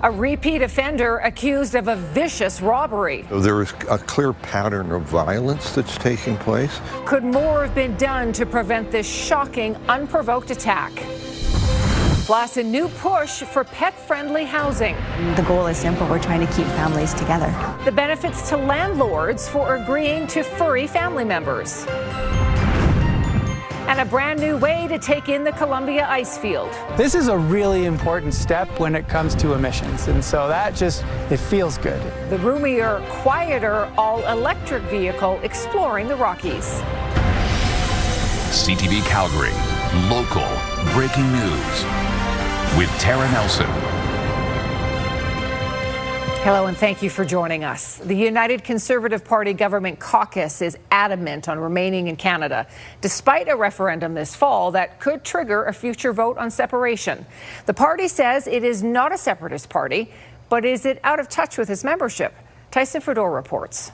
A repeat offender accused of a vicious robbery. There is a clear pattern of violence that's taking place. Could more have been done to prevent this shocking, unprovoked attack? Plus, a new push for pet-friendly housing. The goal is simple. We're trying to keep families together. The benefits to landlords for agreeing to furry family members. And a brand new way to take in the Columbia ice field. This is a really important step when it comes to emissions, and so it feels good. The roomier, quieter, all-electric vehicle exploring the Rockies. CTV Calgary, local breaking news with Tara Nelson. Hello and thank you for joining us. The United Conservative Party Government Caucus is adamant on remaining in Canada, despite a referendum this fall that could trigger a future vote on separation. The party says it is not a separatist party, but is it out of touch with its membership? Tyson Fedor reports.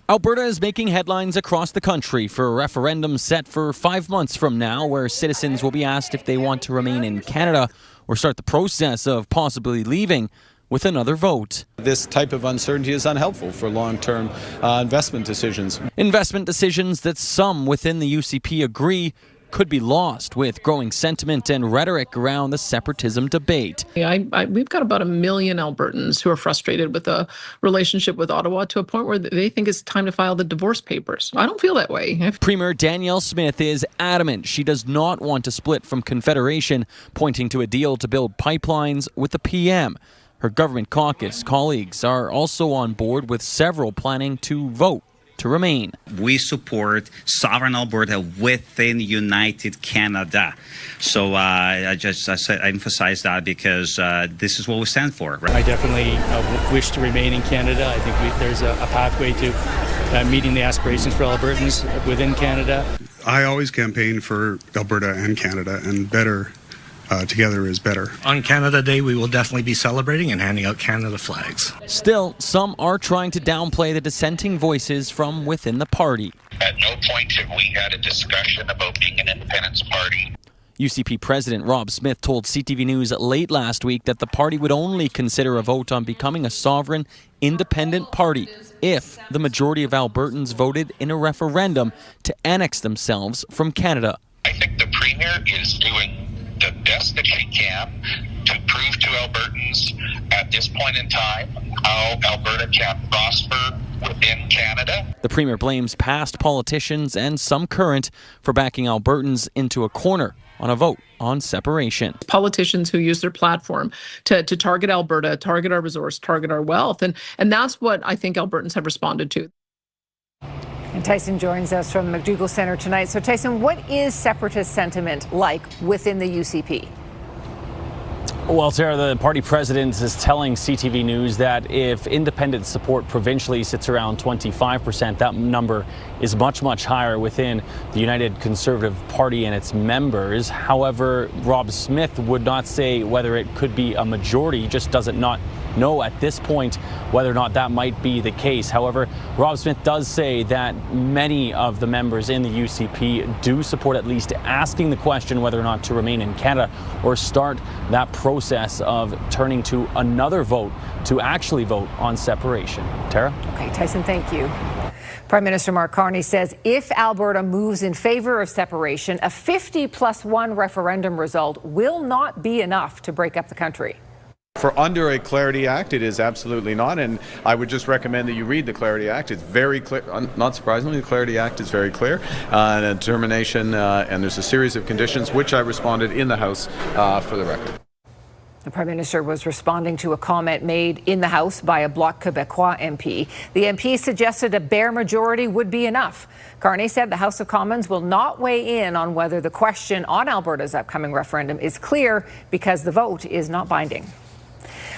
Alberta is making headlines across the country for a referendum set for 5 months from now, where citizens will be asked if they want to remain in Canada or start the process of possibly leaving with another vote. This type of uncertainty is unhelpful for long-term investment decisions. Investment decisions that some within the UCP agree could be lost with growing sentiment and rhetoric around the separatism debate. We've got about 1 million Albertans who are frustrated with the relationship with Ottawa to a point where they think it's time to file the divorce papers. I don't feel that way. Premier Danielle Smith is adamant she does not want to split from Confederation, pointing to a deal to build pipelines with the PM. Her government caucus colleagues are also on board, with several planning to vote to remain. We support sovereign Alberta within United Canada. So I emphasize that because this is what we stand for. Right? I definitely wish to remain in Canada. I think there's a pathway to meeting the aspirations for Albertans within Canada. I always campaign for Alberta and Canada, and better together is better. On Canada Day, we will definitely be celebrating and handing out Canada flags. Still, some are trying to downplay the dissenting voices from within the party. At no point have we had a discussion about being an independence party. UCP President Rob Smith told CTV News late last week that the party would only consider a vote on becoming a sovereign, independent party if the majority of Albertans voted in a referendum to annex themselves from Canada. I think the Premier is doing the best that she can to prove to Albertans at this point in time how Alberta can prosper within Canada. The Premier blames past politicians and some current for backing Albertans into a corner on a vote on separation. Politicians who use their platform to target Alberta, target our resource, target our wealth. And that's what I think Albertans have responded to. And Tyson joins us from the McDougall Centre tonight. So Tyson, what is separatist sentiment like within the UCP? Well, Sarah, the party president is telling CTV News that if independent support provincially sits around 25%, that number is much, much higher within the United Conservative Party and its members. However, Rob Smith would not say whether it could be a majority. He just doesn't know at this point whether or not that might be the case. However, Rob Smith does say that many of the members in the UCP do support at least asking the question whether or not to remain in Canada or start that process of turning to another vote to actually vote on separation. Tara? Okay, Tyson, thank you. Prime Minister Mark Carney says if Alberta moves in favor of separation, a 50+1 referendum result will not be enough to break up the country. For under a Clarity Act, it is absolutely not, and I would just recommend that you read the Clarity Act. It's very clear. Not surprisingly, the Clarity Act is very clear. And determination, and there's a series of conditions which I responded in the House for the record. The Prime Minister was responding to a comment made in the House by a Bloc Québécois MP. The MP suggested a bare majority would be enough. Carney said the House of Commons will not weigh in on whether the question on Alberta's upcoming referendum is clear because the vote is not binding.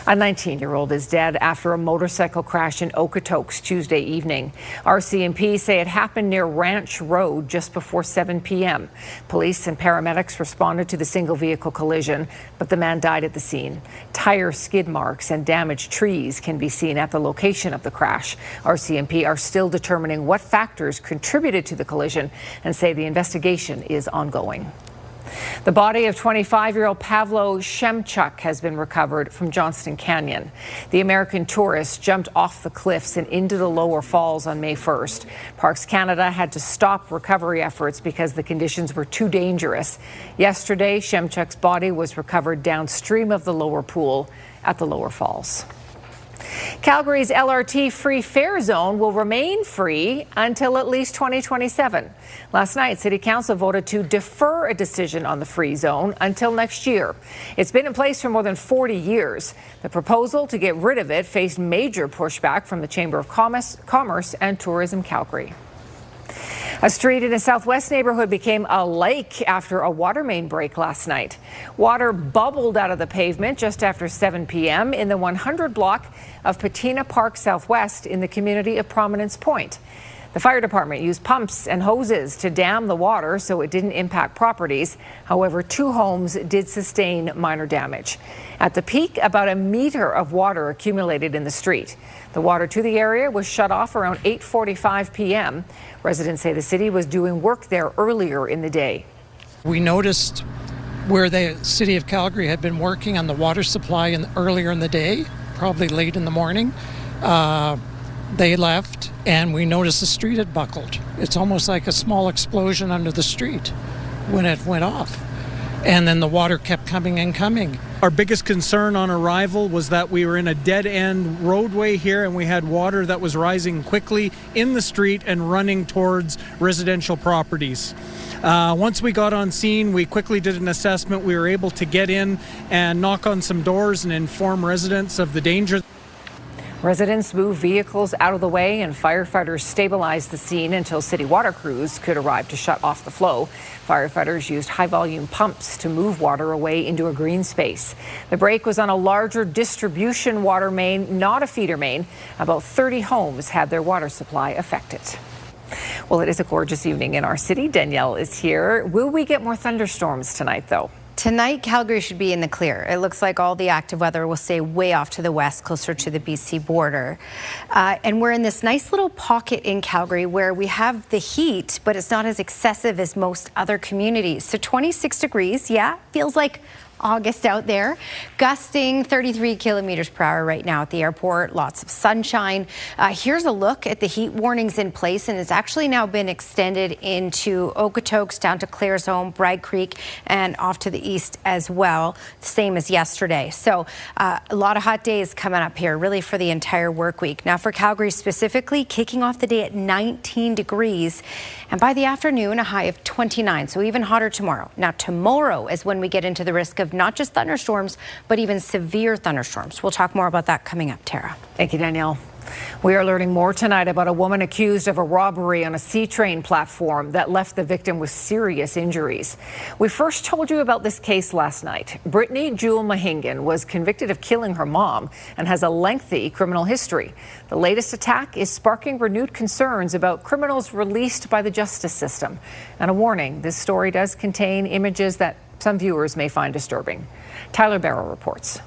A 19-year-old is dead after a motorcycle crash in Okotoks Tuesday evening. RCMP say it happened near Ranch Road just before 7 p.m. Police and paramedics responded to the single vehicle collision, but the man died at the scene. Tire skid marks and damaged trees can be seen at the location of the crash. RCMP are still determining what factors contributed to the collision and say the investigation is ongoing. The body of 25-year-old Pavlo Shemchuk has been recovered from Johnston Canyon. The American tourist jumped off the cliffs and into the lower falls on May 1st. Parks Canada had to stop recovery efforts because the conditions were too dangerous. Yesterday, Shemchuk's body was recovered downstream of the lower pool at the lower falls. Calgary's LRT free fare zone will remain free until at least 2027. Last night, City Council voted to defer a decision on the free zone until next year. It's been in place for more than 40 years. The proposal to get rid of it faced major pushback from the Chamber of Commerce and Tourism Calgary. A street in a southwest neighborhood became a lake after a water main break last night. Water bubbled out of the pavement just after 7 p.m. in the 100 block of Patina Park Southwest in the community of Prominence Point. The fire department used pumps and hoses to dam the water so it didn't impact properties. However, 2 homes did sustain minor damage. At the peak, about a meter of water accumulated in the street. The water to the area was shut off around 8:45 p.m. Residents say the city was doing work there earlier in the day. We noticed where the City of Calgary had been working on the water supply earlier in the day, probably late in the morning. They left, and we noticed the street had buckled. It's almost like a small explosion under the street when it went off. And then the water kept coming and coming. Our biggest concern on arrival was that we were in a dead-end roadway here, and we had water that was rising quickly in the street and running towards residential properties. Once we got on scene, we quickly did an assessment. We were able to get in and knock on some doors and inform residents of the danger. Residents moved vehicles out of the way and firefighters stabilized the scene until city water crews could arrive to shut off the flow. Firefighters used high-volume pumps to move water away into a green space. The break was on a larger distribution water main, not a feeder main. About 30 homes had their water supply affected. Well, it is a gorgeous evening in our city. Danielle is here. Will we get more thunderstorms tonight, though? Tonight, Calgary should be in the clear. It looks like all the active weather will stay way off to the west, closer to the BC border. And we're in this nice little pocket in Calgary where we have the heat, but it's not as excessive as most other communities. So 26 degrees, yeah, feels like August out there. Gusting 33 kilometers per hour right now at the airport. Lots of sunshine. Here's a look at the heat warnings in place, and it's actually now been extended into Okotoks, down to Claresholm, Bragg Creek, and off to the east as well, same as yesterday. So a lot of hot days coming up here, really for the entire work week. Now for Calgary specifically, kicking off the day at 19 degrees, and by the afternoon, a high of 29, so even hotter tomorrow. Now tomorrow is when we get into the risk of not just thunderstorms, but even severe thunderstorms. We'll talk more about that coming up, Tara. Thank you, Danielle. We are learning more tonight about a woman accused of a robbery on a CTrain platform that left the victim with serious injuries. We first told you about this case last night. Brittany Jewel Mahingan was convicted of killing her mom and has a lengthy criminal history. The latest attack is sparking renewed concerns about criminals released by the justice system. And a warning, this story does contain images that some viewers may find disturbing. Tyler Barrow reports.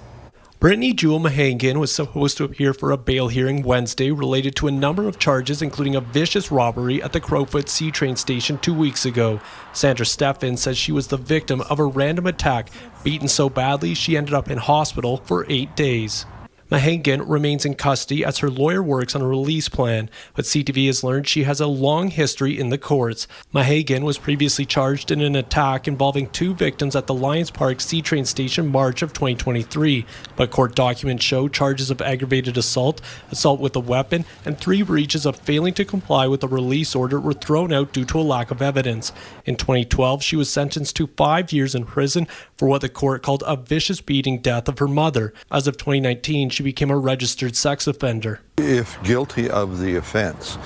Brittany Jewel Mahingan was supposed to appear for a bail hearing Wednesday related to a number of charges, including a vicious robbery at the Crowfoot CTrain station 2 weeks ago. Sandra Stephan says she was the victim of a random attack, beaten so badly she ended up in hospital for 8 days. Mahingan remains in custody as her lawyer works on a release plan, but CTV has learned she has a long history in the courts. Mahingan was previously charged in an attack involving 2 victims at the Lions Park CTrain station March of 2023, but court documents show charges of aggravated assault, assault with a weapon, and 3 breaches of failing to comply with a release order were thrown out due to a lack of evidence. In 2012, she was sentenced to 5 years in prison for what the court called a vicious beating death of her mother. As of 2019, she became a registered sex offender. If guilty of the offense,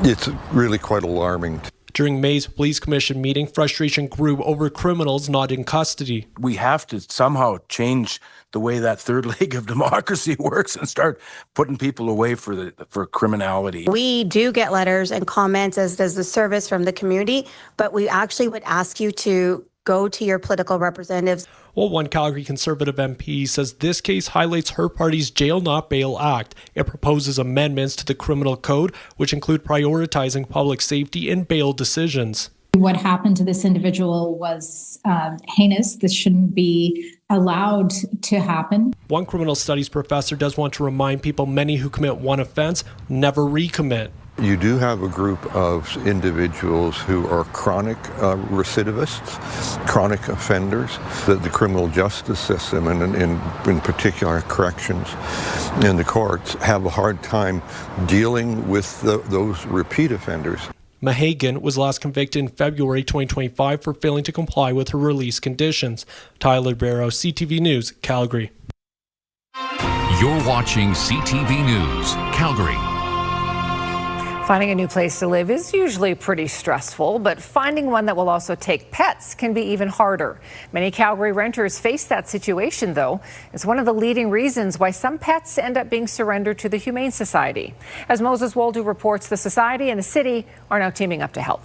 it's really quite alarming. During May's police commission meeting, frustration grew over criminals not in custody. We have to somehow change the way that third leg of democracy works and start putting people away for criminality. We do get letters and comments, as does the service, from the community, but we actually would ask you to go to your political representatives. Well, one Calgary Conservative MP says this case highlights her party's Jail Not Bail Act. It proposes amendments to the criminal code, which include prioritizing public safety in bail decisions. What happened to this individual was heinous. This shouldn't be allowed to happen. One criminal studies professor does want to remind people many who commit one offense never recommit. You do have a group of individuals who are chronic recidivists, chronic offenders, that the criminal justice system, and in particular corrections and the courts, have a hard time dealing with those repeat offenders. Mahagan was last convicted in February 2025 for failing to comply with her release conditions. Tyler Barrow, CTV News, Calgary. You're watching CTV News, Calgary. Finding a new place to live is usually pretty stressful, but finding one that will also take pets can be even harder. Many Calgary renters face that situation, though. It's one of the leading reasons why some pets end up being surrendered to the Humane Society. As Moses Woldu reports, the Society and the city are now teaming up to help.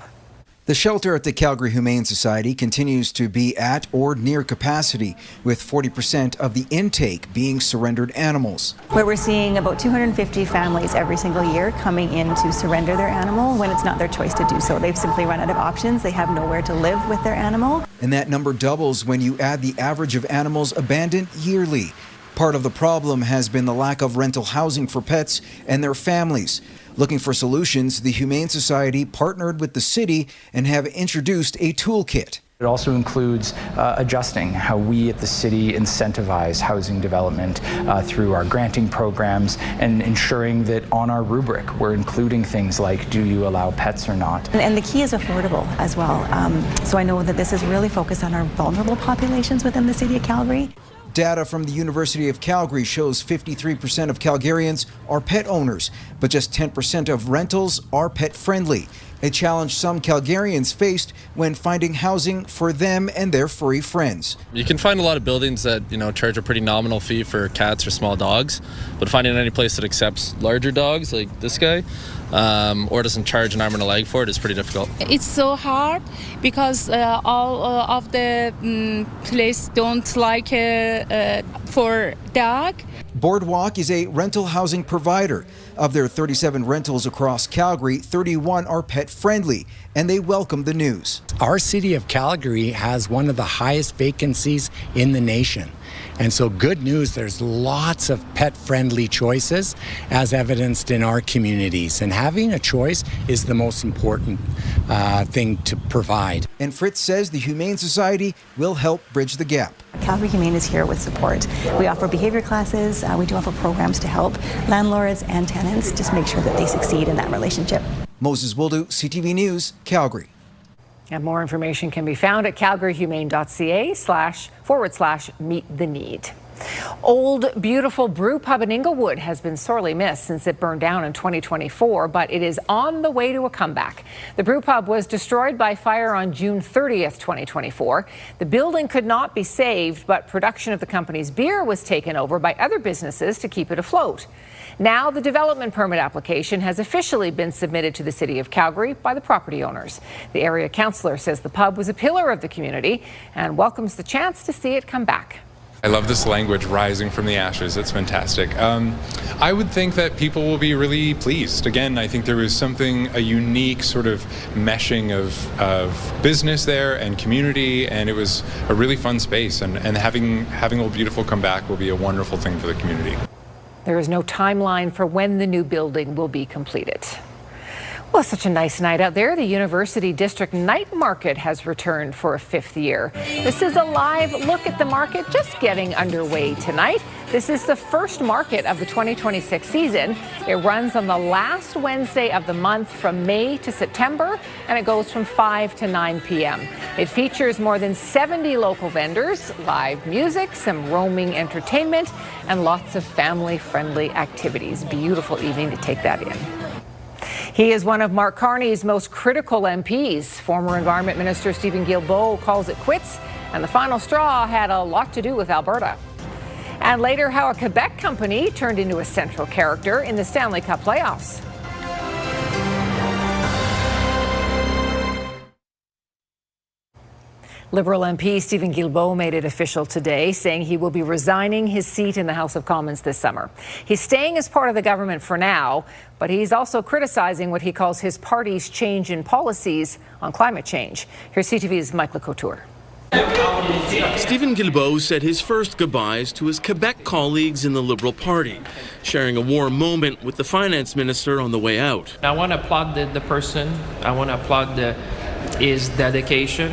The shelter at the Calgary Humane Society continues to be at or near capacity, with 40% of the intake being surrendered animals. Where we're seeing about 250 families every single year coming in to surrender their animal when it's not their choice to do so. They've simply run out of options. They have nowhere to live with their animal. And that number doubles when you add the average of animals abandoned yearly. Part of the problem has been the lack of rental housing for pets and their families. Looking for solutions, the Humane Society partnered with the city and have introduced a toolkit. It also includes adjusting how we at the city incentivize housing development through our granting programs and ensuring that on our rubric we're including things like, do you allow pets or not? And the key is affordable as well. So I know that this is really focused on our vulnerable populations within the city of Calgary. Data from the University of Calgary shows 53% of Calgarians are pet owners, but just 10% of rentals are pet-friendly, a challenge some Calgarians faced when finding housing for them and their furry friends. You can find a lot of buildings that, charge a pretty nominal fee for cats or small dogs, but finding any place that accepts larger dogs like this guy, or doesn't charge an arm and a leg for it is pretty difficult. It's so hard because all of the place don't like for dog. Boardwalk is a rental housing provider. Of their 37 rentals across Calgary, 31 are pet-friendly, and they welcome the news. Our city of Calgary has one of the highest vacancies in the nation. And so good news, there's lots of pet-friendly choices as evidenced in our communities. And having a choice is the most important thing to provide. And Fritz says the Humane Society will help bridge the gap. Calgary Humane is here with support. We offer behavior classes. We do offer programs to help landlords and tenants just make sure that they succeed in that relationship. Moses Woldu, CTV News, Calgary. And more information can be found at calgaryhumane.ca//meet the need. Old, beautiful brew pub in Inglewood has been sorely missed since it burned down in 2024, but it is on the way to a comeback. The brew pub was destroyed by fire on June 30th, 2024. The building could not be saved, but production of the company's beer was taken over by other businesses to keep it afloat. Now the development permit application has officially been submitted to the City of Calgary by the property owners. The area councillor says the pub was a pillar of the community and welcomes the chance to see it come back. I love this language, rising from the ashes. It's fantastic. I would think that people will be really pleased. Again, I think there was a unique sort of meshing of business there and community, and it was a really fun space. And having Old Beautiful come back will be a wonderful thing for the community. There is no timeline for when the new building will be completed. Well, such a nice night out there. The University District Night Market has returned for a 5th year. This is a live look at the market just getting underway tonight. This is the first market of the 2026 season. It runs on the last Wednesday of the month from May to September, and it goes from 5 to 9 p.m. It features more than 70 local vendors, live music, some roaming entertainment, and lots of family-friendly activities. Beautiful evening to take that in. He is one of Mark Carney's most critical MPs. Former Environment Minister Stephen Guilbeault calls it quits, and the final straw had a lot to do with Alberta. And later, how a Quebec company turned into a central character in the Stanley Cup playoffs. Liberal MP Stephen Guilbeault made it official today, saying he will be resigning his seat in the House of Commons this summer. He's staying as part of the government for now, but he's also criticizing what he calls his party's change in policies on climate change. Here's CTV's Mike Couture. Stephen Guilbeault said his first goodbyes to his Quebec colleagues in the Liberal Party, sharing a warm moment with the finance minister on the way out. I want to applaud the person. I want to applaud his dedication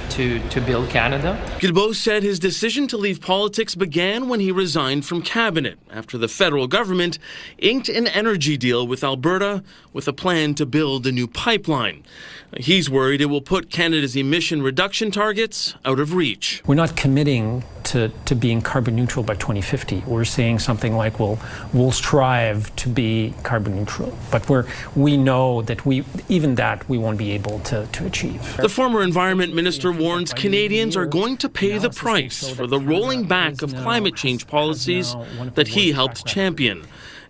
to build Canada. Guilbeault said his decision to leave politics began when he resigned from cabinet after the federal government inked an energy deal with Alberta with a plan to build a new pipeline. He's worried it will put Canada's emission reduction targets out of reach. We're not committing to being carbon neutral by 2050. We're saying something like we'll strive to be carbon neutral, but we know that we won't be able to achieve. The former environment minister warns Canadians are going to pay the price for the rolling back of climate change policies that he helped champion.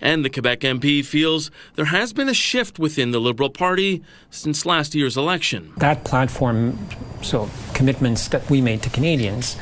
And the Quebec MP feels there has been a shift within the Liberal Party since last year's election. That platform, so commitments that we made to Canadians,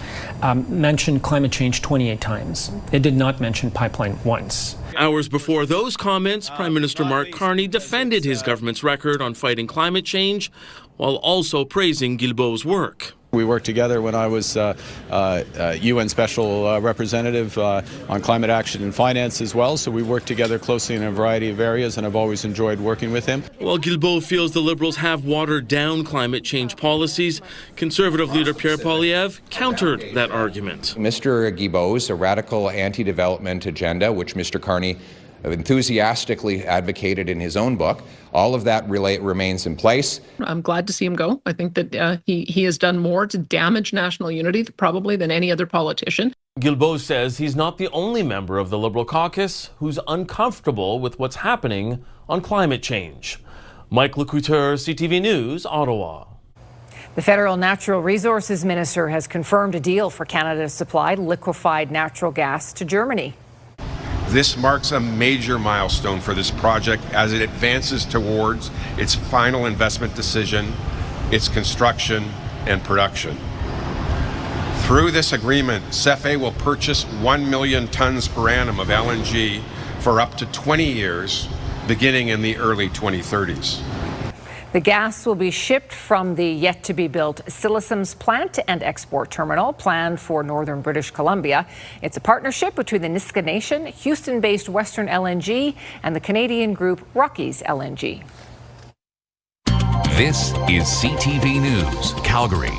mentioned climate change 28 times. It did not mention pipeline once. Hours before those comments, Prime Minister Mark Carney defended his government's record on fighting climate change while also praising Guilbeault's work. We worked together when I was UN Special Representative on climate action and finance as well, so we worked together closely in a variety of areas, and I've always enjoyed working with him. While Guilbeault feels the Liberals have watered down climate change policies, Conservative leader Pierre Poilievre countered that argument. Mr. Guilbeault's a radical anti-development agenda, which Mr. Carney enthusiastically advocated in his own book. All of that remains in place. I'm glad to see him go. I think that he has done more to damage national unity probably than any other politician. Guilbeault says he's not the only member of the Liberal caucus who's uncomfortable with what's happening on climate change. Mike Couture, CTV News, Ottawa. The Federal Natural Resources Minister has confirmed a deal for Canada to supply liquefied natural gas to Germany. This marks a major milestone for this project as it advances towards its final investment decision, its construction and production. Through this agreement, CFE will purchase 1 million tons per annum of LNG for up to 20 years, beginning in the early 2030s. The gas will be shipped from the yet-to-be-built Silesom's plant and export terminal planned for northern British Columbia. It's a partnership between the Nisga'a Nation, Houston-based Western LNG, and the Canadian group Rockies LNG. This is CTV News, Calgary.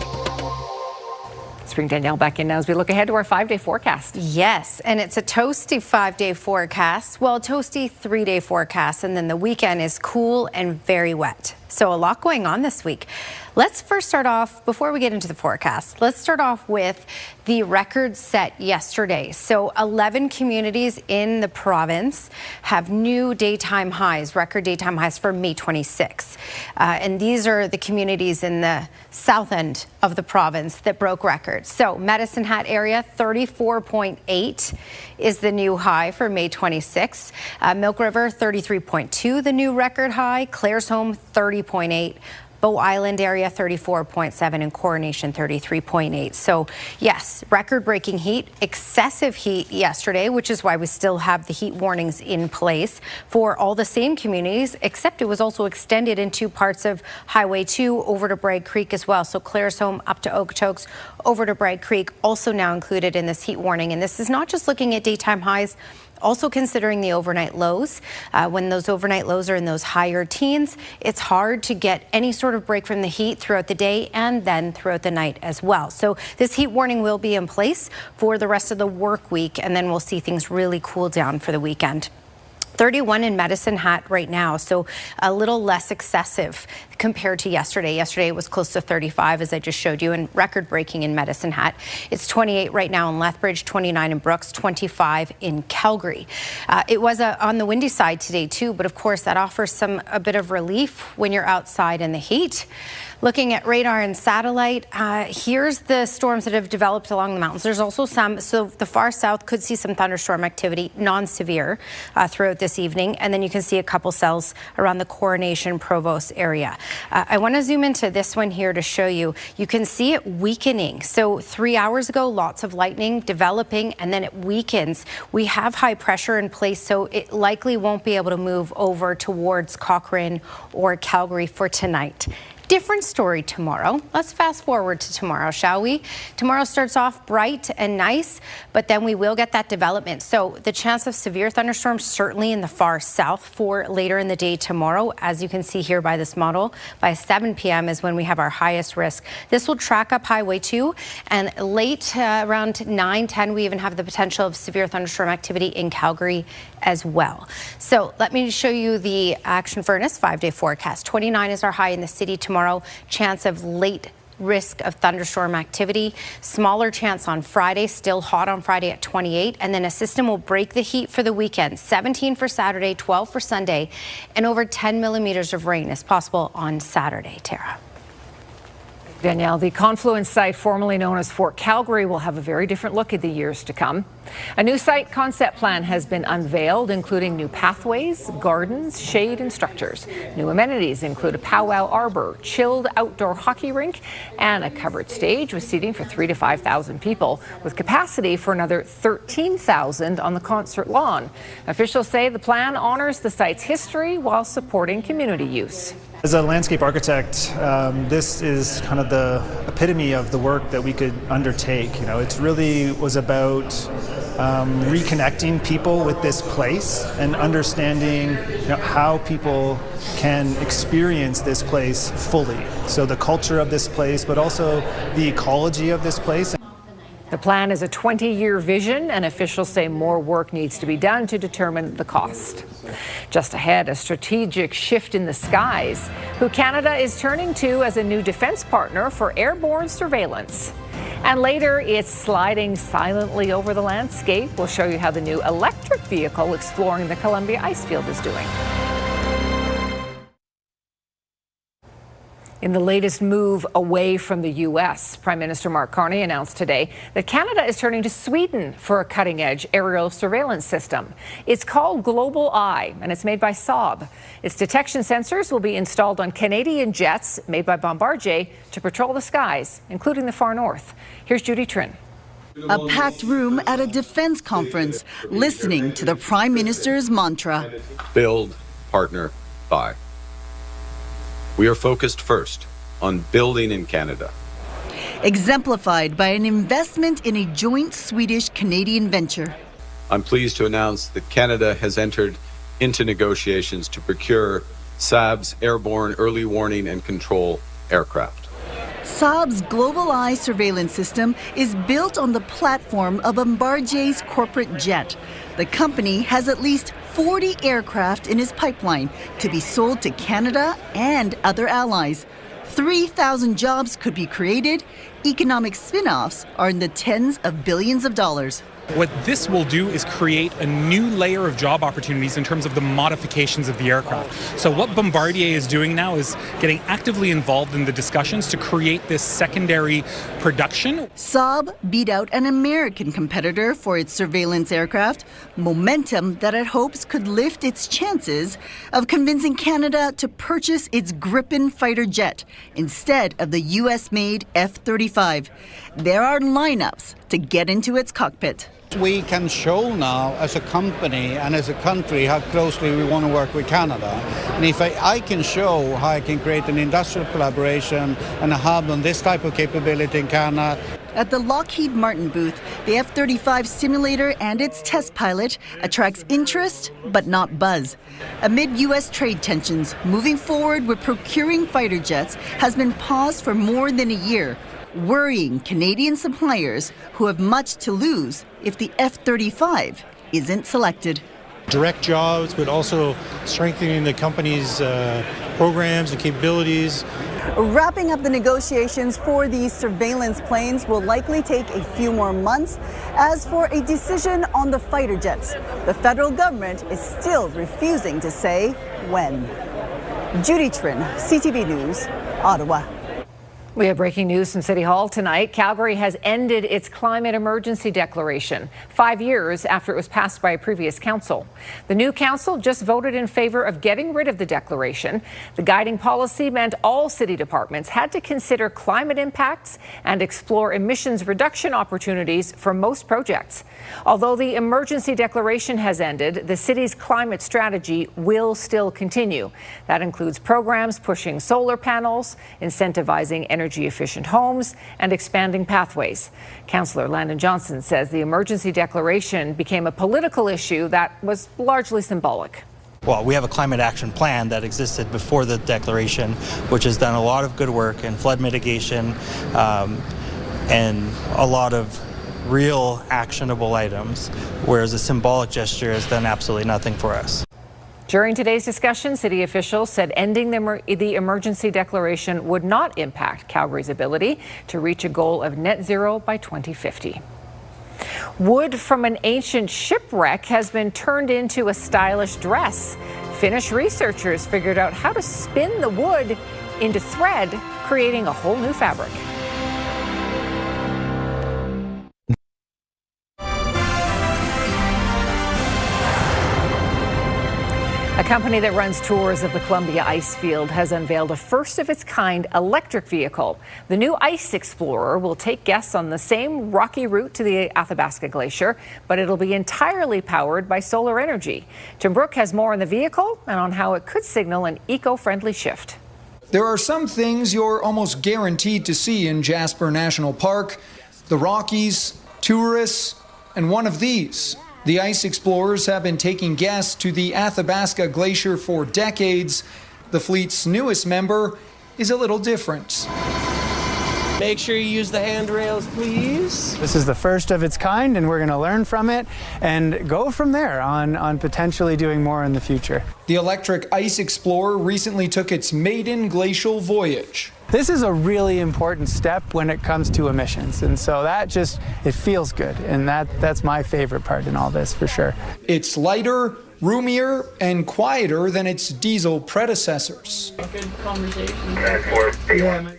Let's bring Danielle back in now as we look ahead to our 5-day forecast. Yes, and it's a toasty 5-day forecast. Well, a toasty 3-day forecast, and then the weekend is cool and very wet. So a lot going on this week. Let's first start off, before we get into the forecast, let's start off with the record set yesterday. So 11 communities in the province have new daytime highs, record daytime highs for May 26. And these are the communities in the south end of the province that broke records. So Medicine Hat area, 34.8 is the new high for May 26. Milk River, 33.2, the new record high. Claresholm, 30.8. Bow Island area 34.7 and Coronation 33.8. So yes, record-breaking heat, excessive heat yesterday, which is why we still have the heat warnings in place for all the same communities, except it was also extended into parts of Highway 2 over to Bragg Creek as well. So Claresholm up to Okotoks, over to Bragg Creek, also now included in this heat warning. And this is not just looking at daytime highs, also considering the overnight lows. When those overnight lows are in those higher teens, it's hard to get any sort of break from the heat throughout the day and then throughout the night as well. So this heat warning will be in place for the rest of the work week, and then we'll see things really cool down for the weekend. 31 in Medicine Hat right now, so a little less excessive compared to yesterday. Yesterday it was close to 35, as I just showed you, and record-breaking in Medicine Hat. It's 28 right now in Lethbridge, 29 in Brooks, 25 in Calgary. It was on the windy side today too, but of course that offers a bit of relief when you're outside in the heat. Looking at radar and satellite, here's the storms that have developed along the mountains. There's also some, so the far south could see some thunderstorm activity, non-severe, throughout this evening. And then you can see a couple cells around the Coronation Provost area. I want to zoom into this one here to show you. You can see it weakening. So 3 hours ago, lots of lightning developing, and then it weakens. We have high pressure in place, so it likely won't be able to move over towards Cochrane or Calgary for tonight. Different story tomorrow. Let's fast forward to tomorrow, shall we? Tomorrow starts off bright and nice, but then we will get that development. So the chance of severe thunderstorms certainly in the far south for later in the day tomorrow. As you can see here by this model, by 7 p.m. is when we have our highest risk. This will track up Highway 2, and late around 9, 10, we even have the potential of severe thunderstorm activity in Calgary as well. So let me show you the action furnace 5-day forecast. 29 is our high in the city tomorrow. Chance of late risk of thunderstorm activity. Smaller chance on Friday, still hot on Friday at 28. And then a system will break the heat for the weekend. 17 for Saturday, 12 for Sunday, and over 10 millimeters of rain is possible on Saturday. Tara. Danielle, the Confluence site, formerly known as Fort Calgary, will have a very different look in the years to come. A new site concept plan has been unveiled, including new pathways, gardens, shade and structures. New amenities include a powwow arbor, chilled outdoor hockey rink, and a covered stage with seating for 3,000 to 5,000 people, with capacity for another 13,000 on the concert lawn. Officials say the plan honors the site's history while supporting community use. As a landscape architect, this is kind of the epitome of the work that we could undertake. You know, it really was about reconnecting people with this place and understanding, you know, how people can experience this place fully. So the culture of this place, but also the ecology of this place. The plan is a 20-year vision, and officials say more work needs to be done to determine the cost. Just ahead, a strategic shift in the skies, who Canada is turning to as a new defense partner for airborne surveillance. And later, it's sliding silently over the landscape. We'll show you how the new electric vehicle exploring the Columbia Icefield is doing. In the latest move away from the U.S., Prime Minister Mark Carney announced today that Canada is turning to Sweden for a cutting-edge aerial surveillance system. It's called Global Eye, and it's made by Saab. Its detection sensors will be installed on Canadian jets made by Bombardier to patrol the skies, including the far north. Here's Judy Trin. A packed room at a defense conference, listening to the Prime Minister's mantra. Build, partner, buy. We are focused first on building in Canada. Exemplified by an investment in a joint Swedish-Canadian venture. I'm pleased to announce that Canada has entered into negotiations to procure Saab's airborne early warning and control aircraft. Saab's Global Eye surveillance system is built on the platform of Bombardier's corporate jet. The company has at least 40 aircraft in its pipeline to be sold to Canada and other allies. 3,000 jobs could be created. Economic spin-offs are in the tens of billions of dollars. What this will do is create a new layer of job opportunities in terms of the modifications of the aircraft. So what Bombardier is doing now is getting actively involved in the discussions to create this secondary production. Saab beat out an American competitor for its surveillance aircraft, momentum that it hopes could lift its chances of convincing Canada to purchase its Gripen fighter jet instead of the US-made F-35. There are lineups to get into its cockpit. We can show now as a company and as a country how closely we want to work with Canada. And if I can show how I can create an industrial collaboration and a hub on this type of capability in Canada. At the Lockheed Martin booth, the F-35 simulator and its test pilot attracts interest but not buzz. Amid U.S. trade tensions, moving forward with procuring fighter jets has been paused for more than a year, worrying Canadian suppliers who have much to lose if the F-35 isn't selected. Direct jobs, but also strengthening the company's programs and capabilities. Wrapping up the negotiations for these surveillance planes will likely take a few more months. As for a decision on the fighter jets, the federal government is still refusing to say when. Judy Trin, CTV News, Ottawa. We have breaking news from City Hall tonight. Calgary has ended its climate emergency declaration 5 years after it was passed by a previous council. The new council just voted in favor of getting rid of the declaration. The guiding policy meant all city departments had to consider climate impacts and explore emissions reduction opportunities for most projects. Although the emergency declaration has ended, the city's climate strategy will still continue. That includes programs pushing solar panels, incentivizing energy-efficient homes, and expanding pathways. Councillor Landon Johnson says the emergency declaration became a political issue that was largely symbolic. Well, we have a climate action plan that existed before the declaration, which has done a lot of good work in flood mitigation and a lot of real actionable items, whereas a symbolic gesture has done absolutely nothing for us. During today's discussion, city officials said ending the emergency declaration would not impact Calgary's ability to reach a goal of net zero by 2050. Wood from an ancient shipwreck has been turned into a stylish dress. Finnish researchers figured out how to spin the wood into thread, creating a whole new fabric. A company that runs tours of the Columbia ice field has unveiled a first-of-its-kind electric vehicle. The new Ice Explorer will take guests on the same rocky route to the Athabasca Glacier, but it'll be entirely powered by solar energy. Tim Brooke has more on the vehicle and on how it could signal an eco-friendly shift. There are some things you're almost guaranteed to see in Jasper National Park: the Rockies, tourists, and one of these. The Ice Explorers have been taking guests to the Athabasca Glacier for decades. The fleet's newest member is a little different. Make sure you use the handrails, please. This is the first of its kind, and we're going to learn from it and go from there on potentially doing more in the future. The electric Ice Explorer recently took its maiden glacial voyage. This is a really important step when it comes to emissions, and so it feels good, and that's my favorite part in all this for sure. It's lighter, roomier, and quieter than its diesel predecessors. Good conversation.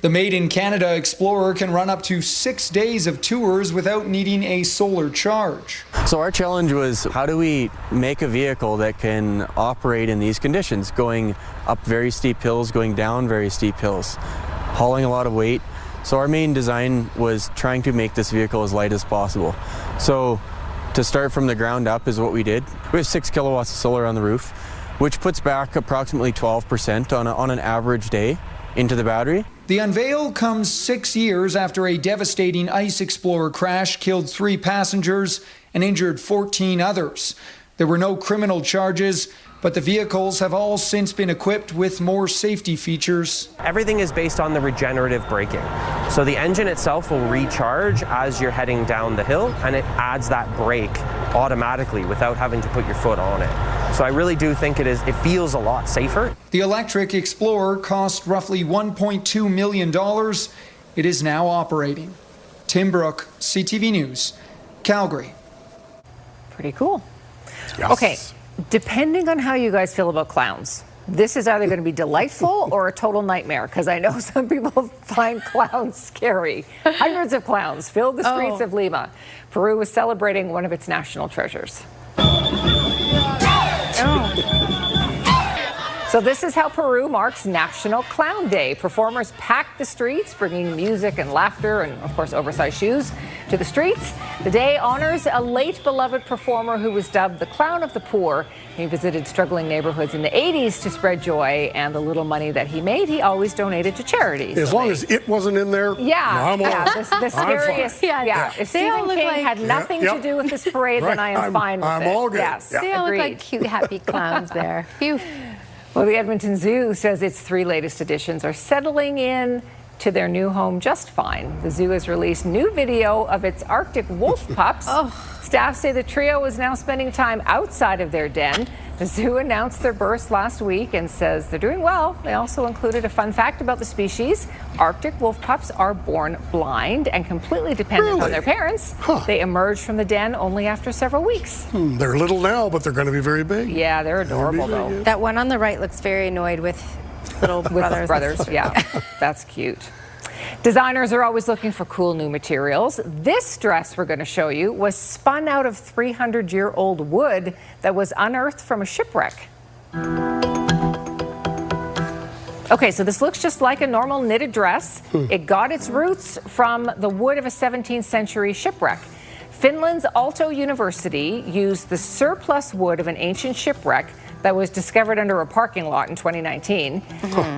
The Made in Canada Explorer can run up to 6 days of tours without needing a solar charge. So our challenge was, how do we make a vehicle that can operate in these conditions, going up very steep hills, going down very steep hills, hauling a lot of weight. So our main design was trying to make this vehicle as light as possible. So to start from the ground up is what we did. We have 6 kilowatts of solar on the roof, which puts back approximately 12% on an average day into the battery. The unveil comes 6 years after a devastating Ice Explorer crash killed 3 passengers and injured 14 others. There were no criminal charges, but the vehicles have all since been equipped with more safety features. Everything is based on the regenerative braking. So the engine itself will recharge as you're heading down the hill, and it adds that brake automatically without having to put your foot on it. So I really do think it feels a lot safer. The electric Explorer cost roughly $1.2 million. It is now operating. Tim Brooke, CTV News, Calgary. Pretty cool. Yes. Okay. Depending on how you guys feel about clowns, this is either going to be delightful or a total nightmare, because I know some people find clowns scary. Hundreds of clowns filled the streets of Lima. Peru was celebrating one of its national treasures. So this is how Peru marks National Clown Day. Performers pack the streets, bringing music and laughter and, of course, oversized shoes to the streets. The day honors a late beloved performer who was dubbed the Clown of the Poor. He visited struggling neighborhoods in the 80s to spread joy, and the little money that he made, he always donated to charities. As long as it wasn't in there, the scariest. If Stephen King had nothing to do with this parade, then I am fine with it. I'm all good. Yes, They all look like cute, happy clowns there. Phew. Well, the Edmonton Zoo says its 3 latest additions are settling in to their new home just fine. The zoo has released new video of its Arctic wolf pups. Staff say the trio is now spending time outside of their den. The zoo announced their births last week and says they're doing well. They also included a fun fact about the species. Arctic wolf pups are born blind and completely dependent on their parents. They emerge from the den only after several weeks. They're little now, but they're going to be very big. Yeah, they're adorable though. That one on the right looks very annoyed with little brothers. Yeah, that's cute. Designers are always looking for cool new materials. This dress we're going to show you was spun out of 300-year-old wood that was unearthed from a shipwreck. Okay, so this looks just like a normal knitted dress. It got its roots from the wood of a 17th century shipwreck. Finland's Aalto University used the surplus wood of an ancient shipwreck that was discovered under a parking lot in 2019.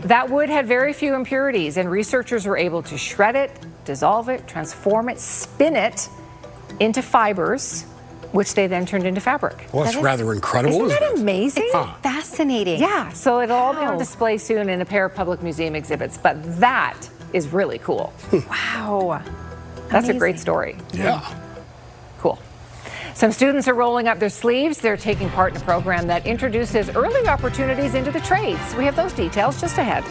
That wood had very few impurities, and researchers were able to shred it, dissolve it, transform it, spin it into fibers, which they then turned into fabric. Well, that's rather incredible, isn't that amazing? It's fascinating. Yeah, so it'll all be on display soon in a pair of public museum exhibits, but that is really cool. Wow. That's a great story. Yeah. Cool. Some students are rolling up their sleeves. They're taking part in a program that introduces early opportunities into the trades. We have those details just ahead.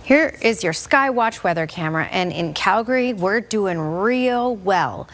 Here is your Skywatch weather camera, and in Calgary, we're doing real well.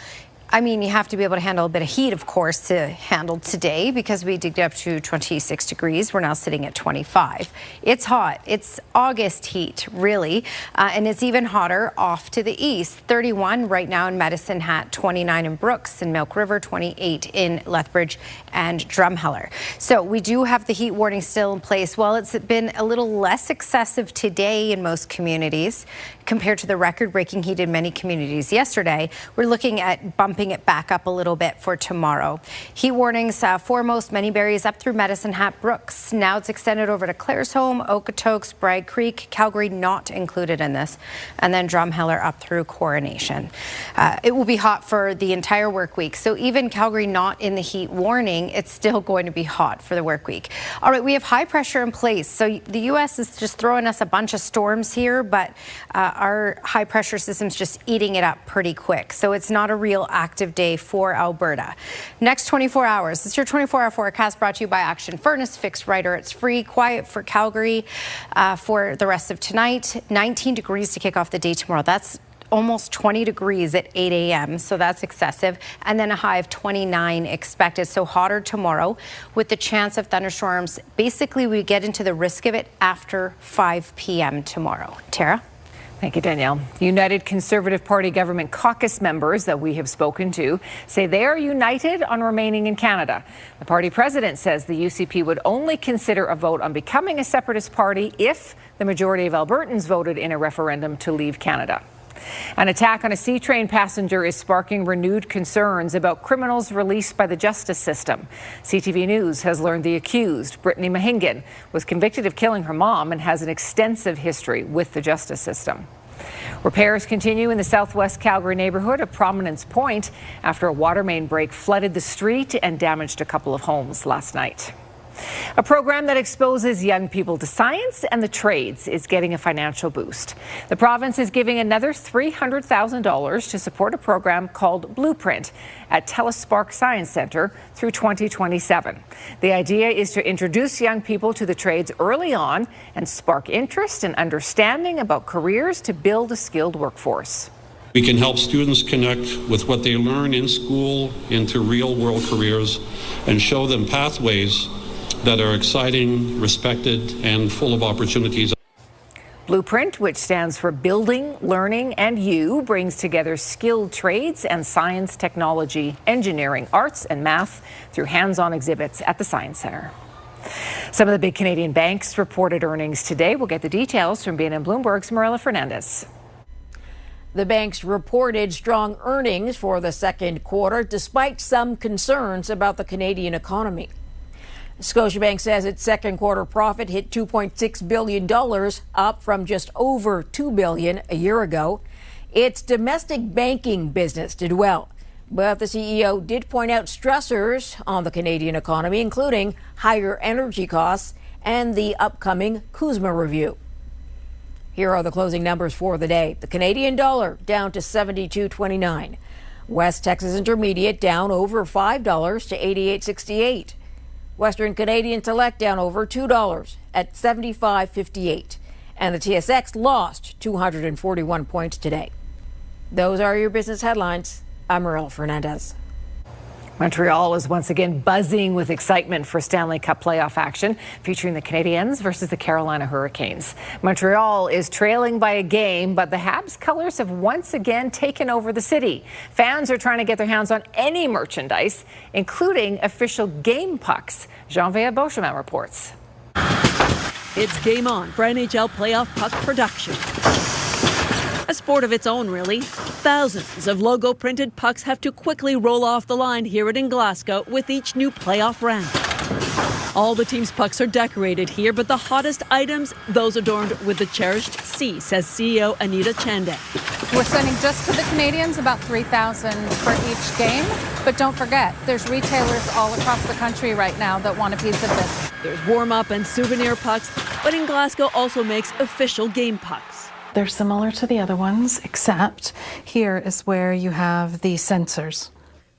I mean, you have to be able to handle a bit of heat, of course, to handle today, because we did get up to 26 degrees. We're now sitting at 25. It's hot. It's August heat, really. And it's even hotter off to the east. 31 right now in Medicine Hat, 29 in Brooks and Milk River, 28 in Lethbridge and Drumheller. So we do have the heat warning still in place. While it's been a little less excessive today in most communities compared to the record-breaking heat in many communities yesterday, we're looking at bumping it back up a little bit for tomorrow. Heat warnings foremost many berries up through Medicine Hat, Brooks. Now it's extended over to Claresholm, Okotoks, Bragg Creek, Calgary not included in this, and then Drumheller up through Coronation. It will be hot for the entire work week. So even Calgary not in the heat warning, it's still going to be hot for the work week. All right, we have high pressure in place. So the U.S. is just throwing us a bunch of storms here, but our high pressure system's just eating it up pretty quick. So it's not a real active day for Alberta. Next 24 hours. It's your 24-hour forecast brought to you by Action Furnace. Fixed Rider. It's free. Quiet for Calgary for the rest of tonight. 19 degrees to kick off the day tomorrow. That's almost 20 degrees at 8 a.m., so that's excessive. And then a high of 29 expected, so hotter tomorrow with the chance of thunderstorms. Basically, we get into the risk of it after 5 p.m. tomorrow. Tara? Thank you, Danielle. United Conservative Party government caucus members that we have spoken to say they are united on remaining in Canada. The party president says the UCP would only consider a vote on becoming a separatist party if the majority of Albertans voted in a referendum to leave Canada. An attack on a CTrain passenger is sparking renewed concerns about criminals released by the justice system. CTV News has learned the accused, Brittany Mahingan, was convicted of killing her mom and has an extensive history with the justice system. Repairs continue in the southwest Calgary neighborhood of Prominence Point after a water main break flooded the street and damaged a couple of homes last night. A program that exposes young people to science and the trades is getting a financial boost. The province is giving another $300,000 to support a program called Blueprint at Telespark Science Centre through 2027. The idea is to introduce young people to the trades early on and spark interest and understanding about careers to build a skilled workforce. We can help students connect with what they learn in school into real-world careers and show them pathways that are exciting, respected, and full of opportunities. Blueprint, which stands for Building, Learning, and You, brings together skilled trades and science, technology, engineering, arts, and math through hands-on exhibits at the Science Centre. Some of the big Canadian banks reported earnings today. We'll get the details from BNN Bloomberg's Marilla Fernandez. The banks reported strong earnings for the second quarter, despite some concerns about the Canadian economy. Scotiabank says its second quarter profit hit $2.6 billion, up from just over $2 billion a year ago. Its domestic banking business did well, but the CEO did point out stressors on the Canadian economy, including higher energy costs and the upcoming CUSMA review. Here are the closing numbers for the day. The Canadian dollar down to $72.29. West Texas Intermediate down over $5 to $88.68. Western Canadian Select down over $2 at $75.58. And the TSX lost 241 points today. Those are your business headlines. I'm Marilla Fernandez. Montreal is once again buzzing with excitement for Stanley Cup playoff action, featuring the Canadiens versus the Carolina Hurricanes. Montreal is trailing by a game, but the Habs colors have once again taken over the city. Fans are trying to get their hands on any merchandise, including official game pucks. Jean-Véa Beauchemin reports. It's game on for NHL playoff puck production. A sport of its own, really. Thousands of logo-printed pucks have to quickly roll off the line here in Glasgow with each new playoff round. All the team's pucks are decorated here, but the hottest items, those adorned with the cherished C, says CEO Anita Chande. We're sending just to the Canadians about 3,000 for each game. But don't forget, there's retailers all across the country right now that want a piece of this. There's warm-up and souvenir pucks, but in Glasgow also makes official game pucks. They're similar to the other ones, except here is where you have the sensors.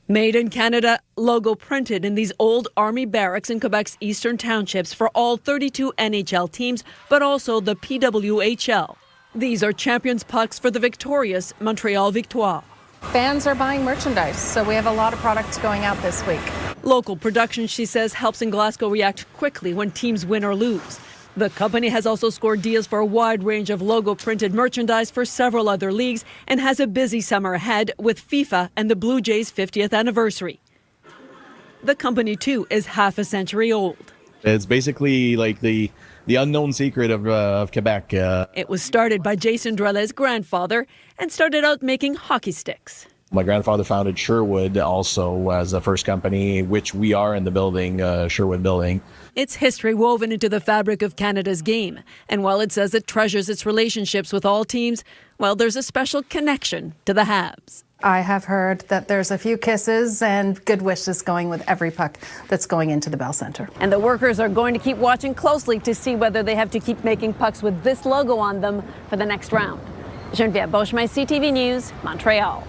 Made in Canada, logo printed in these old army barracks in Quebec's eastern townships for all 32 NHL teams, but also the PWHL. These are champions pucks for the victorious Montreal Victoire. Fans are buying merchandise, so we have a lot of products going out this week. Local production, she says, helps in Glasgow react quickly when teams win or lose. The company has also scored deals for a wide range of logo-printed merchandise for several other leagues and has a busy summer ahead with FIFA and the Blue Jays' 50th anniversary. The company, too, is half a century old. It's basically like the unknown secret of Quebec. It was started by Jason Drolet's grandfather and started out making hockey sticks. My grandfather founded Sherwood also as the first company, which we are in the building, Sherwood building. It's history woven into the fabric of Canada's game. And while it says it treasures its relationships with all teams, well, there's a special connection to the Habs. I have heard that there's a few kisses and good wishes going with every puck that's going into the Bell Centre. And the workers are going to keep watching closely to see whether they have to keep making pucks with this logo on them for the next round. Geneviève Beauchemin, CTV News, Montreal.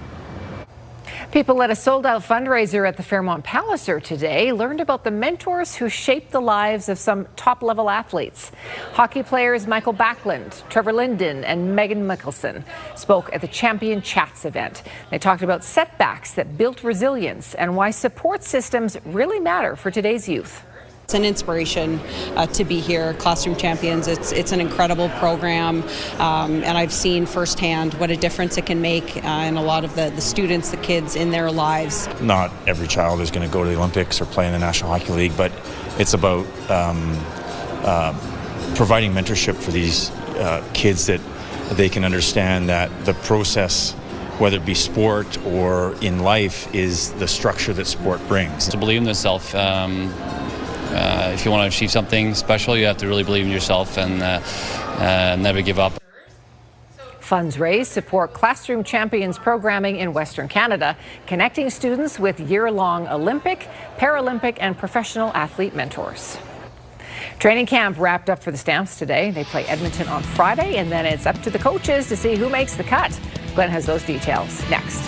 People at a sold-out fundraiser at the Fairmont Palliser today learned about the mentors who shaped the lives of some top-level athletes. Hockey players Michael Backlund, Trevor Linden, and Megan Mickelson spoke at the Champion Chats event. They talked about setbacks that built resilience and why support systems really matter for today's youth. It's an inspiration to be here, Classroom Champions. It's an incredible program, and I've seen firsthand what a difference it can make in a lot of the students, the kids in their lives. Not every child is going to go to the Olympics or play in the National Hockey League, but it's about providing mentorship for these kids that they can understand that the process, whether it be sport or in life, is the structure that sport brings. To believe in yourself. If you want to achieve something special, you have to really believe in yourself and never give up. Funds raised support Classroom Champions programming in Western Canada, connecting students with year-long Olympic, Paralympic, and professional athlete mentors. Training camp wrapped up for the Stamps today. They play Edmonton on Friday, and then it's up to the coaches to see who makes the cut. Glenn has those details next.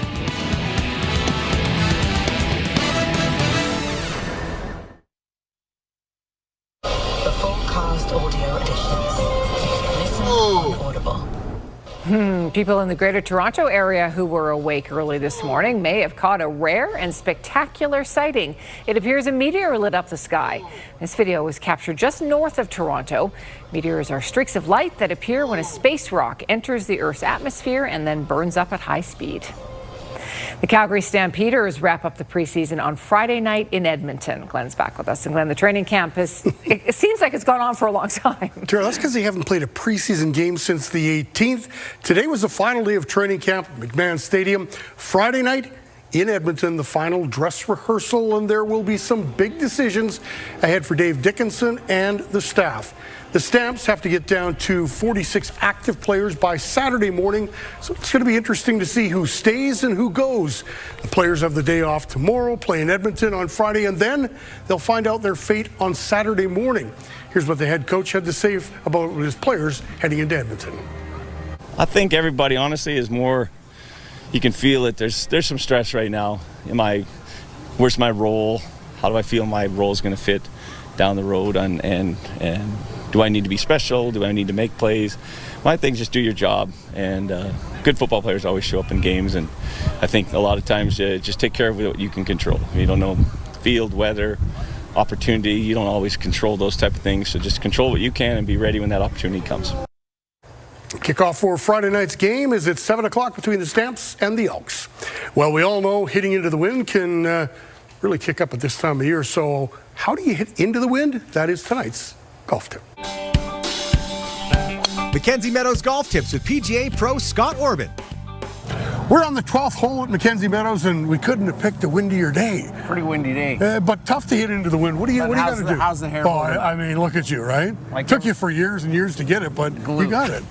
People in the Greater Toronto area who were awake early this morning may have caught a rare and spectacular sighting. It appears a meteor lit up the sky. This video was captured just north of Toronto. Meteors are streaks of light that appear when a space rock enters the Earth's atmosphere and then burns up at high speed. The Calgary Stampeders wrap up the preseason on Friday night in Edmonton. Glenn's back with us. And Glenn, the training camp it seems like it's gone on for a long time. Tara, that's because they haven't played a preseason game since the 18th. Today was the final day of training camp at McMahon Stadium. Friday night in Edmonton, the final dress rehearsal, and there will be some big decisions ahead for Dave Dickinson and the staff. The Stamps have to get down to 46 active players by Saturday morning, so it's going to be interesting to see who stays and who goes. The players have the day off tomorrow, play in Edmonton on Friday, and then they'll find out their fate on Saturday morning. Here's what the head coach had to say about his players heading into Edmonton. I think everybody, honestly, is more, you can feel it. There's some stress right now. Where's my role? How do I feel my role is going to fit down the road, and do I need to be special? Do I need to make plays? Well, I think just do your job and good football players always show up in games, and I think a lot of times just take care of what you can control. You don't know field, weather, opportunity. You don't always control those type of things, so just control what you can and be ready when that opportunity comes. Kickoff for Friday night's game is at 7 o'clock between the Stamps and the Elks. Well, we all know hitting into the wind can really kick up at this time of year. So how do you hit into the wind? That is tonight's golf tip. Mackenzie Meadows Golf Tips with PGA Pro Scott Orban. We're on the 12th hole at Mackenzie Meadows, and we couldn't have picked a windier day. Pretty windy day. But tough to hit into the wind. What do you got to do? How's the hair? Oh, I mean, look at you, right? Took you for years and years to get it, but you got it.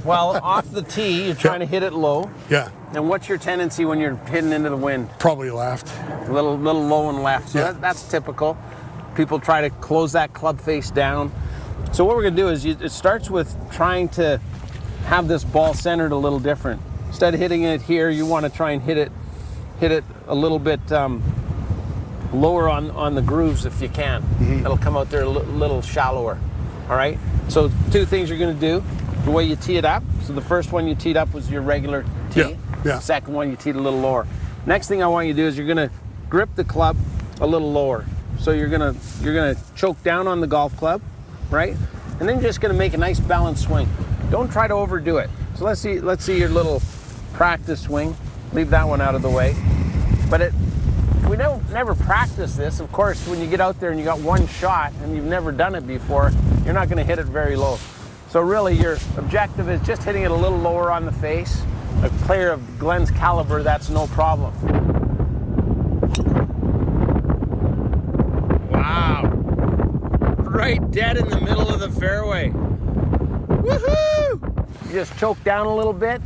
Well, off the tee, you're trying to hit it low. Yeah. And what's your tendency when you're hitting into the wind? Probably left. A little low and left. So that's typical. People try to close that club face down. So what we're going to do is it starts with trying to have this ball centered a little different. Instead of hitting it here, you want to try and hit it a little bit lower on the grooves if you can. It'll come out there a little shallower. All right. So two things you're going to do: the way you tee it up. So the first one you teed up was your regular tee. Yeah. Second one you teed a little lower. Next thing I want you to do is you're going to grip the club a little lower. So you're gonna choke down on the golf club, right? And then you're just gonna make a nice balanced swing. Don't try to overdo it. So let's see your little practice swing. Leave that one out of the way. But if we never practice this, of course, when you get out there and you got one shot and you've never done it before, you're not gonna hit it very low. So really your objective is just hitting it a little lower on the face. A player of Glenn's caliber, that's no problem. Wow. Right dead in the middle of the fairway. Woohoo! You just choke down a little bit.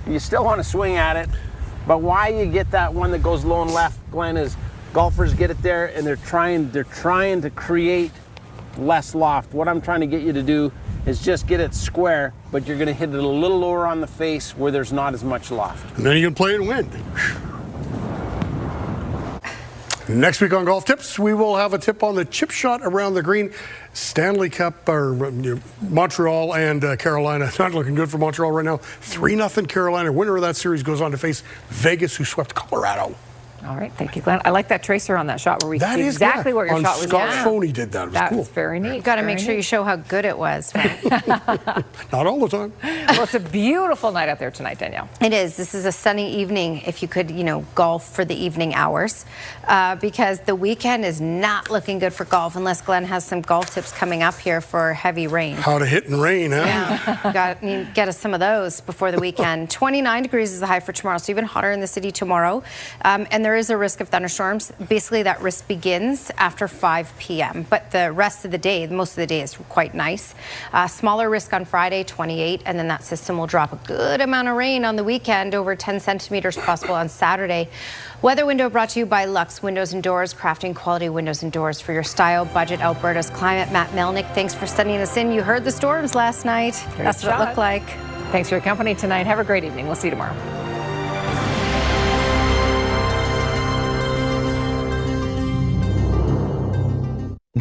You still want to swing at it. But why you get that one that goes low and left, Glenn, is golfers get it there and they're trying to create less loft. What I'm trying to get you to do is just get it square, but you're going to hit it a little lower on the face where there's not as much loft. And then you can play and win. Next week on Golf Tips, we will have a tip on the chip shot around the green. Stanley Cup, or Montreal and Carolina. Not looking good for Montreal right now. 3-0 Carolina. Winner of that series goes on to face Vegas, who swept Colorado. All right, thank you, Glenn. I like that tracer on that shot where we that see is exactly what your on shot was. Scott Phoney did that. It was that cool. was very neat. You've got to make sure you show how good it was. Not all the time. Well, it's a beautiful night out there tonight, Danielle. It is. This is a stunning evening if you could, golf for the evening hours because the weekend is not looking good for golf unless Glenn has some golf tips coming up here for heavy rain. How to hit in rain, huh? Yeah. Get us some of those before the weekend. 29 degrees is the high for tomorrow, so even hotter in the city tomorrow. And there is a risk of thunderstorms. Basically, that risk begins after 5 p.m. But the rest of the day, most of the day is quite nice. Smaller risk on Friday, 28, and then that system will drop a good amount of rain on the weekend, over 10 centimeters possible on Saturday. Weather window brought to you by Lux Windows and Doors, crafting quality windows and doors for your style, budget, Alberta's climate. Matt Melnick, thanks for sending this in. You heard the storms last night. That's what it looked like. Thanks for your company tonight. Have a great evening. We'll see you tomorrow.